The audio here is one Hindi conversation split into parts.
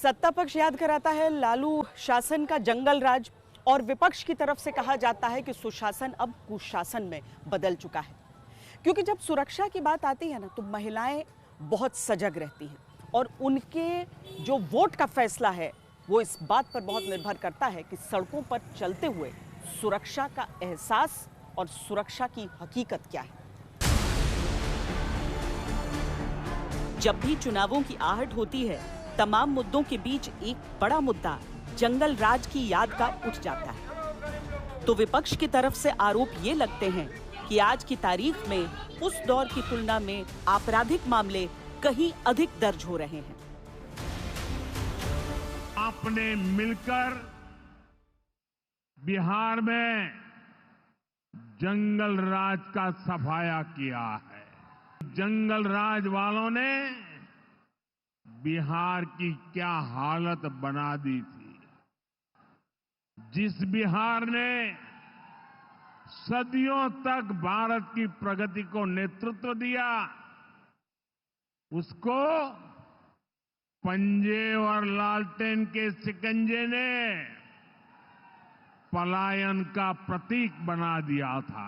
सत्ता पक्ष याद कराता है लालू शासन का जंगल राज और विपक्ष की तरफ से कहा जाता है कि सुशासन अब कुशासन में बदल चुका है। क्योंकि जब सुरक्षा की बात आती है ना, तो महिलाएं बहुत सजग रहती हैं और उनके जो वोट का फैसला है वो इस बात पर बहुत निर्भर करता है कि सड़कों पर चलते हुए सुरक्षा का एहसास और सुरक्षा की हकीकत क्या है। जब भी चुनावों की आहट होती है, तमाम मुद्दों के बीच एक बड़ा मुद्दा जंगल राज की याद का उठ जाता है। तो विपक्ष की तरफ से आरोप ये लगते हैं कि आज की तारीख में उस दौर की तुलना में आपराधिक मामले कहीं अधिक दर्ज हो रहे हैं। आपने मिलकर बिहार में जंगल राज का सफाया किया है। जंगल राज वालों ने बिहार की क्या हालत बना दी थी। जिस बिहार ने सदियों तक भारत की प्रगति को नेतृत्व दिया, उसको पंजे और लालटेन के शिकंजे ने पलायन का प्रतीक बना दिया था।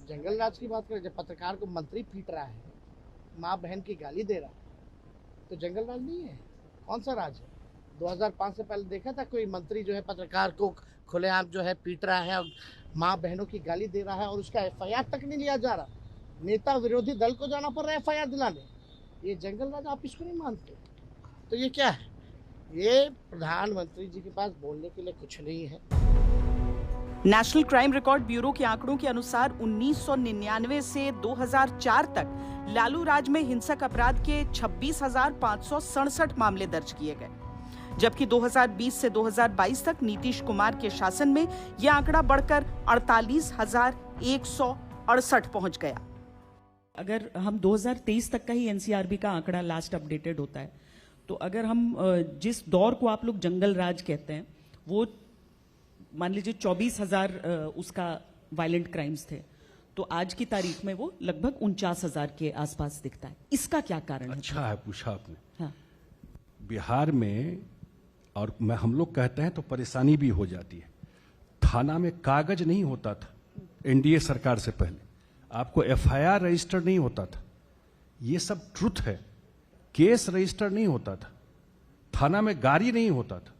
जंगल राज की बात करें, जब पत्रकार को मंत्री पीट रहा है, माँ बहन की गाली दे रहा है, तो जंगल राज नहीं है। कौन सा राज है? 2005 से पहले देखा था कोई मंत्री जो है पत्रकार को खुलेआम जो है पीट रहा है और माँ बहनों की गाली दे रहा है और उसका एफआईआर तक नहीं लिया जा रहा। नेता विरोधी दल को जाना पड़ रहा है एफआईआर दिलाने। ये जंगल राज आप इसको नहीं मानते? तो ये क्या है? ये प्रधानमंत्री जी के पास बोलने के लिए कुछ नहीं है। नेशनल क्राइम रिकॉर्ड ब्यूरो के आंकड़ों के अनुसार 1999 से 2004 तक लालू राज में हिंसक अपराध के 26,567 मामले दर्ज किए गए, जबकि 2020 से 2022 तक नीतीश कुमार के शासन में यह आंकड़ा बढ़कर 48,168 पहुंच गया। अगर हम 2023 तक का ही एनसीआरबी का आंकड़ा लास्ट अपडेटेड होता है, तो अगर हम जिस दौर को आप लोग जंगल राज कहते हैं, वो मान लीजिए 24,000 उसका वायलेंट क्राइम्स थे, तो आज की तारीख में वो लगभग 49,000 के आसपास दिखता है। इसका क्या कारण है? अच्छा है पूछा आपने। हाँ। बिहार में, और हम लोग कहते हैं तो परेशानी भी हो जाती है, थाना में कागज नहीं होता था एनडीए सरकार से पहले, आपको एफआईआर रजिस्टर नहीं होता था। ये सब ट्रुथ है। केस रजिस्टर नहीं होता था, थाना में गाड़ी नहीं होता था।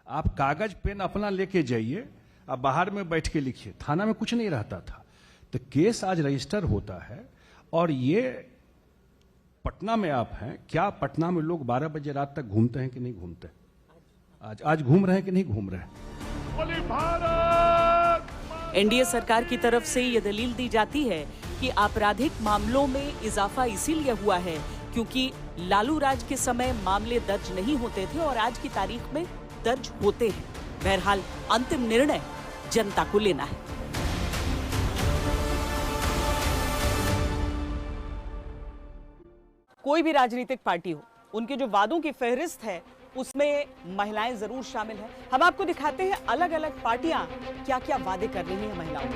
आप कागज पेन अपना लेके जाइए, आप बाहर में बैठ के लिखिए, थाना में कुछ नहीं रहता था। तो केस आज रजिस्टर होता है। और ये पटना में आप हैं, क्या पटना में लोग 12 बजे रात तक घूमते हैं कि नहीं घूमते? आज घूम रहे हैं कि नहीं घूम रहे हैं? एनडीए सरकार की तरफ से ये दलील दी जाती है कि आपराधिक मामलों में इजाफा इसीलिए हुआ है क्योंकि लालू राज के समय मामले दर्ज नहीं होते थे और आज की तारीख में दर्ज होते हैं। बहरहाल अंतिम निर्णय जनता को लेना है। कोई भी राजनीतिक पार्टी हो, उनके जो वादों की फहरिस्त है उसमें महिलाएं जरूर शामिल हैं। हम आपको दिखाते हैं अलग अलग पार्टियां क्या क्या वादे कर रही हैं महिलाओं को।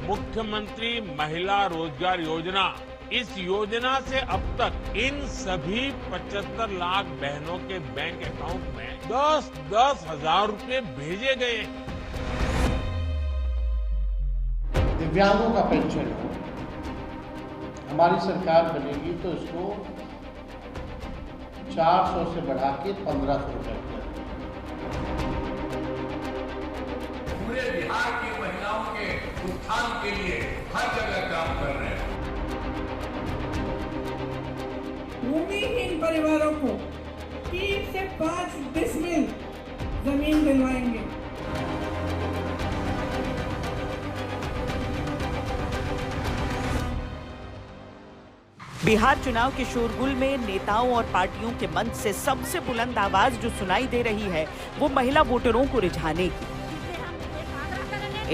मुख्यमंत्री महिला रोजगार योजना, इस योजना से अब तक इन सभी 75 लाख बहनों के बैंक अकाउंट में 10-10 हजार रुपए भेजे गए। दिव्यांगों का पेंशन हो, हमारी सरकार बनेगी तो इसको 400 से बढ़ा के 1,500 रुपए किया। पूरे बिहार की महिलाओं के उत्थान के लिए हर जगह काम कर रहे हैं। भूमिहीन परिवारों को 3 से 5 डिसमिल जमीन दिलवाएंगे। बिहार चुनाव के शोरगुल में नेताओं और पार्टियों के मंच से सबसे बुलंद आवाज जो सुनाई दे रही है वो महिला वोटरों को रिझाने की।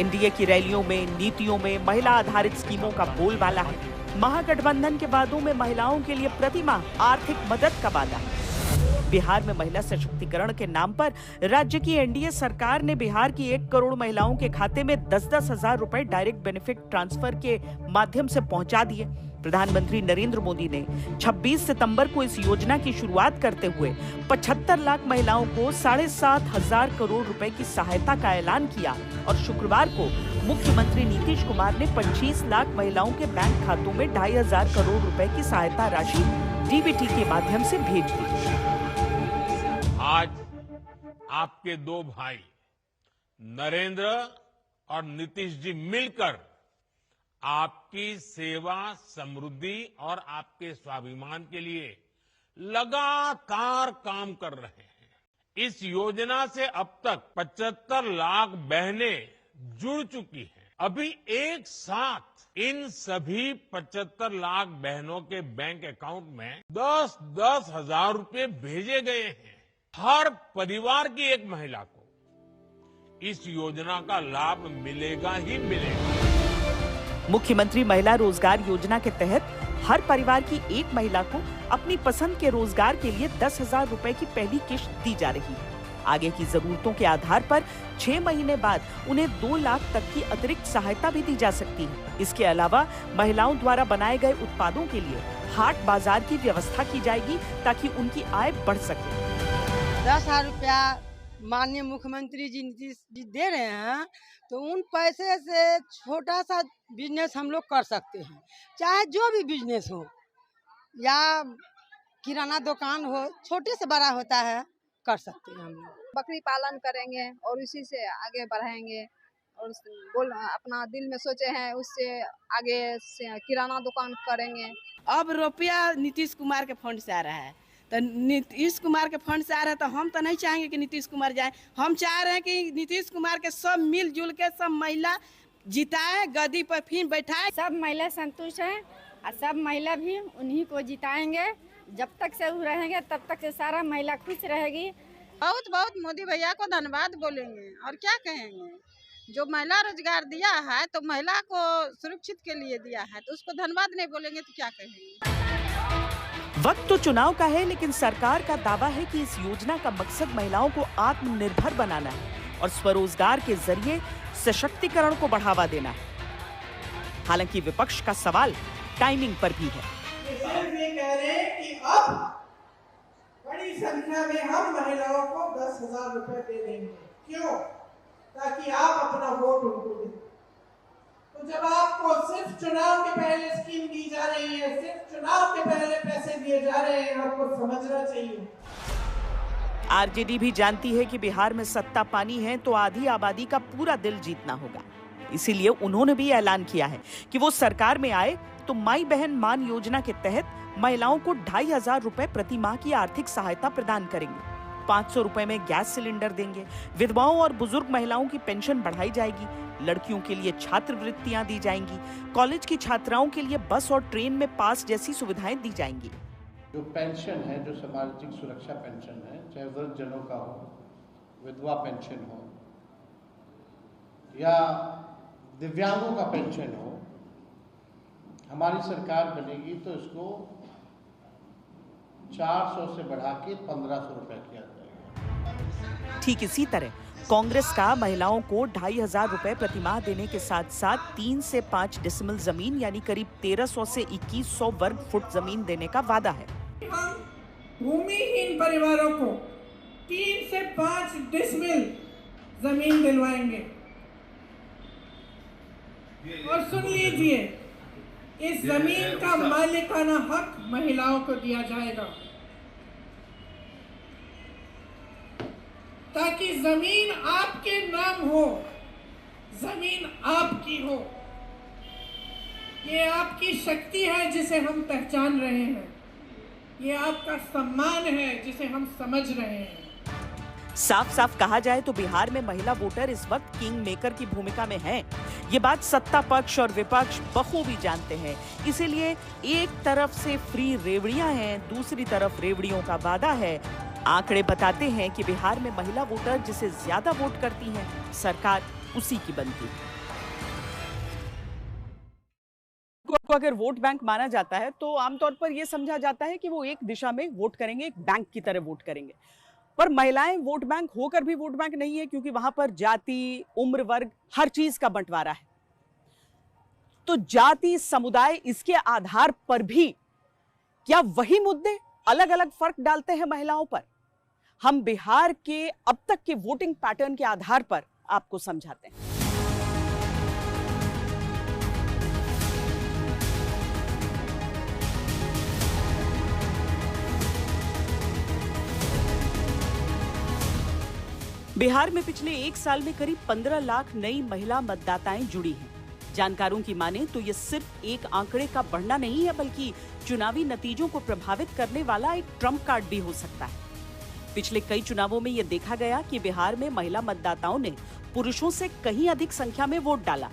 एनडीए की रैलियों में, नीतियों में महिला आधारित स्कीमों का बोलबाला है। महागठबंधन के वादों में महिलाओं के लिए प्रतिमाह आर्थिक मदद का वादा है। बिहार में महिला सशक्तिकरण के नाम पर राज्य की एनडीए सरकार ने बिहार की 1 करोड़ महिलाओं के खाते में 10-10 हजार रुपए डायरेक्ट बेनिफिट ट्रांसफर के माध्यम से पहुंचा दिए। प्रधानमंत्री नरेंद्र मोदी ने 26 सितंबर को इस योजना की शुरुआत करते हुए 75 लाख महिलाओं को 7,500 करोड़ रुपए की सहायता का ऐलान किया और शुक्रवार को मुख्यमंत्री नीतीश कुमार ने 25 लाख महिलाओं के बैंक खातों में 2,500 करोड़ रुपए की सहायता राशि डीबीटी के माध्यम से भेज दी। आज आपके दो भाई नरेंद्र और नीतीश जी मिलकर आपकी सेवा, समृद्धि और आपके स्वाभिमान के लिए लगातार काम कर रहे हैं। इस योजना से अब तक 75 लाख बहनें जुड़ चुकी हैं। अभी एक साथ इन सभी 75 लाख बहनों के बैंक अकाउंट में 10-10 हजार रुपए भेजे गए हैं। हर परिवार की एक महिला को इस योजना का लाभ मिलेगा ही मिलेगा। मुख्यमंत्री महिला रोजगार योजना के तहत हर परिवार की एक महिला को अपनी पसंद के रोजगार के लिए 10,000 रुपए की पहली किश्त दी जा रही है। आगे की जरूरतों के आधार पर 6 महीने बाद उन्हें 2 लाख तक की अतिरिक्त सहायता भी दी जा सकती है। इसके अलावा महिलाओं द्वारा बनाए गए उत्पादों के लिए हाट बाजार की व्यवस्था की जाएगी ताकि उनकी आय बढ़ सके। 10,000 रुपया माननीय मुख्यमंत्री जी नीतीश जी दे रहे हैं, तो उन पैसे से छोटा सा बिजनेस हम लोग कर सकते हैं, चाहे जो भी बिजनेस हो या किराना दुकान हो, छोटे से बड़ा होता है, कर सकते हैं हम लोग। बकरी पालन करेंगे और उसी से आगे बढ़ाएंगे और अपना दिल में सोचे हैं उससे आगे से किराना दुकान करेंगे। अब रुपया नीतीश कुमार के फंड से आ रहा है, तो नीतीश कुमार के फंड से आ रहा है, तो हम तो नहीं चाहेंगे कि नीतीश कुमार जाए। हम चाह रहे हैं कि नीतीश कुमार के सब मिलजुल के सब महिला जिताए, गद्दी पर फिर बैठाए। सब महिला संतुष्ट हैं और सब महिला भी उन्हीं को जिताएंगे। जब तक से वो रहेंगे तब तक से सारा महिला खुश रहेगी। बहुत बहुत मोदी भैया को धन्यवाद बोलेंगे और क्या कहेंगे। जो महिला रोजगार दिया है तो महिला को सुरक्षित के लिए दिया है, तो उसको धन्यवाद नहीं बोलेंगे तो क्या कहेंगे। वक्त तो चुनाव का है, लेकिन सरकार का दावा है कि इस योजना का मकसद महिलाओं को आत्मनिर्भर बनाना है और स्वरोजगार के जरिए सशक्तिकरण को बढ़ावा देना है। हालांकि विपक्ष का सवाल टाइमिंग पर भी है। सिर्फ ये कह रहे हैं कि अब बड़ी संख्या में हम महिलाओं को 10,000 रुपए दे देंगे। क्यों? ताकि आप अपना वोट उनको दें। तो जब आपको सिर्फ चुनाव के पहले स्कीम दी जा रही है, सिर्फ चुनाव के पहले पैसे दिए जा रहे हैं, आपको समझना चाहिए। आरजेडी भी जानती है कि बिहार में सत्ता पानी है तो आधी आबादी का पूरा दिल जीतना होगा। इसीलिए उन्होंने भी ऐलान किया है कि वो सरकार में आए तो माई बहन मान योजना के तहत महिलाओं को 2,500 रुपए प्रति माह की आर्थिक सहायता प्रदान करेंगे। 500 रुपए में गैस सिलेंडर देंगे। विधवाओं और बुजुर्ग महिलाओं की पेंशन बढ़ाई जाएगी। लड़कियों के लिए छात्रवृत्तियां दी जाएंगी। कॉलेज की छात्राओं के लिए बस और ट्रेन में पास जैसी सुविधाएं दी जाएंगी। जो पेंशन है, जो सामाजिक सुरक्षा पेंशन है, चाहे वृद्धजनों का हो, विधवा पेंशन हो या दिव्यांगों का पेंशन हो, हमारी सरकार बनेगी तो इसको 400 से बढ़ा के 1,500 रुपए किया जाएगा। ठीक इसी तरह कांग्रेस का महिलाओं को 2,500 रुपए प्रति माह देने के साथ साथ 3 से 5 डिसमिल जमीन यानी करीब 1,300 से 2,100 वर्ग फुट जमीन देने का वादा है। हम भूमिहीन परिवारों को 3 से 5 डिसमिल जमीन दिलवाएंगे। और सुन लीजिए, इस जमीन का मालिकाना हक महिलाओं को दिया जाएगा ताकि जमीन आपके नाम हो, जमीन आपकी हो। ये आपकी शक्ति है जिसे हम पहचान रहे हैं, ये आपका सम्मान है जिसे हम समझ रहे हैं। साफ साफ कहा जाए तो बिहार में महिला वोटर इस वक्त किंग मेकर की भूमिका में हैं। ये बात सत्ता पक्ष और विपक्ष बखूबी जानते हैं। इसीलिए एक तरफ से फ्री रेवड़ियां हैं, दूसरी तरफ रेवड़ियों का वादा है। आंकड़े बताते हैं कि बिहार में महिला वोटर जिसे ज्यादा वोट करती हैं, सरकार उसी की बनती है। जिसको अगर वोट बैंक माना जाता है तो आमतौर पर यह समझा जाता है कि वो एक दिशा में वोट करेंगे, एक बैंक की तरह वोट करेंगे। पर महिलाएं वोट बैंक होकर भी वोट बैंक नहीं है, क्योंकि वहां पर जाति, उम्र, वर्ग, हर चीज का बंटवारा है। तो जाति, समुदाय, इसके आधार पर भी क्या वही मुद्दे अलग अलग फर्क डालते हैं महिलाओं पर? हम बिहार के अब तक के वोटिंग पैटर्न के आधार पर आपको समझाते हैं। बिहार में पिछले एक साल में करीब 15 लाख नई महिला मतदाताएं जुड़ी हैं। जानकारों की माने तो ये सिर्फ एक आंकड़े का बढ़ना नहीं है, बल्कि चुनावी नतीजों को प्रभावित करने वाला एक ट्रम्प कार्ड भी हो सकता है। पिछले कई चुनावों में यह देखा गया कि बिहार में महिला मतदाताओं ने पुरुषों से कहीं अधिक संख्या में वोट डाला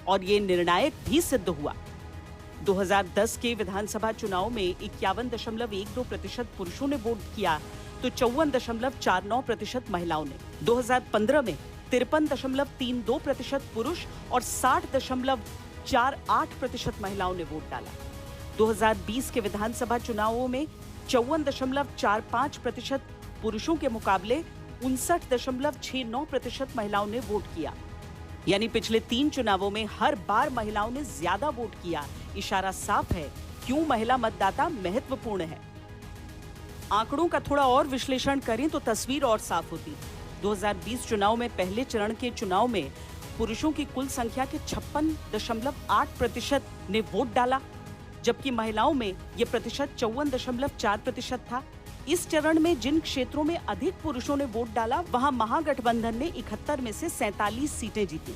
और ये निर्णायक भी सिद्ध हुआ। 2010 के विधानसभा चुनाव में 51.12% पुरुषों ने वोट किया तो 54.49% महिलाओं ने। 2015 में 53.32% पुरुष और 60.48% महिलाओं ने वोट डाला। 2020 के विधानसभा चुनावों में 54.45% पुरुषों के मुकाबले 59.69% महिलाओं ने वोट किया। यानी पिछले 3 चुनावों में हर बार महिलाओं ने ज्यादा वोट किया। इशारा साफ है क्यों महिला मतदाता महत्वपूर्ण है। आंकड़ों का थोड़ा और विश्लेषण करें तो तस्वीर और साफ होती। 2020 चुनाव में पहले चरण के चुनाव में पुरुषों की कुल संख्या के 56.8% ने वोट डाला, जबकि महिलाओं में यह प्रतिशत 54.4% था। इस चरण में जिन क्षेत्रों में अधिक पुरुषों ने वोट डाला, वहां महागठबंधन ने 71 में से 47 सीटें जीती।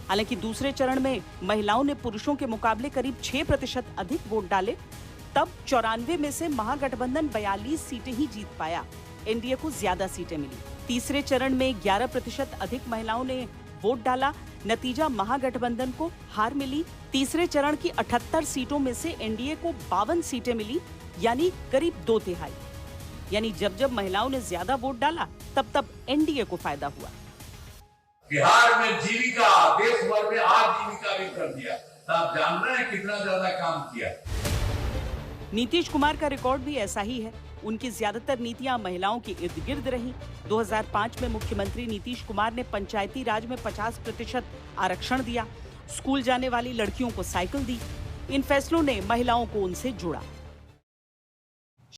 हालांकि दूसरे चरण में महिलाओं ने पुरुषों के मुकाबले करीब 6% अधिक वोट डाले, तब 94 में से महागठबंधन 42 सीटें ही जीत पाया। एनडीए को ज्यादा सीटें मिली। तीसरे चरण में 11% अधिक महिलाओं ने वोट डाला, नतीजा महागठबंधन को हार मिली। तीसरे चरण की 78 सीटों में से एनडीए को 52 सीटें मिली, यानी करीब 2/3। यानी जब जब महिलाओं ने ज्यादा वोट डाला, तब तब एनडीए को फायदा हुआ। बिहार में जीविका, देश भर में आजीविका भी कर दिया। तो आप जान रहे हैं कितना ज्यादा काम किया। नीतीश कुमार का रिकॉर्ड भी ऐसा ही है। उनकी ज्यादातर नीतियां महिलाओं के इर्द गिर्द रही। 2005 में मुख्यमंत्री नीतीश कुमार ने पंचायती राज में 50% आरक्षण दिया, स्कूल जाने वाली लड़कियों को साइकिल दी। इन फैसलों ने महिलाओं को उनसे जोड़ा।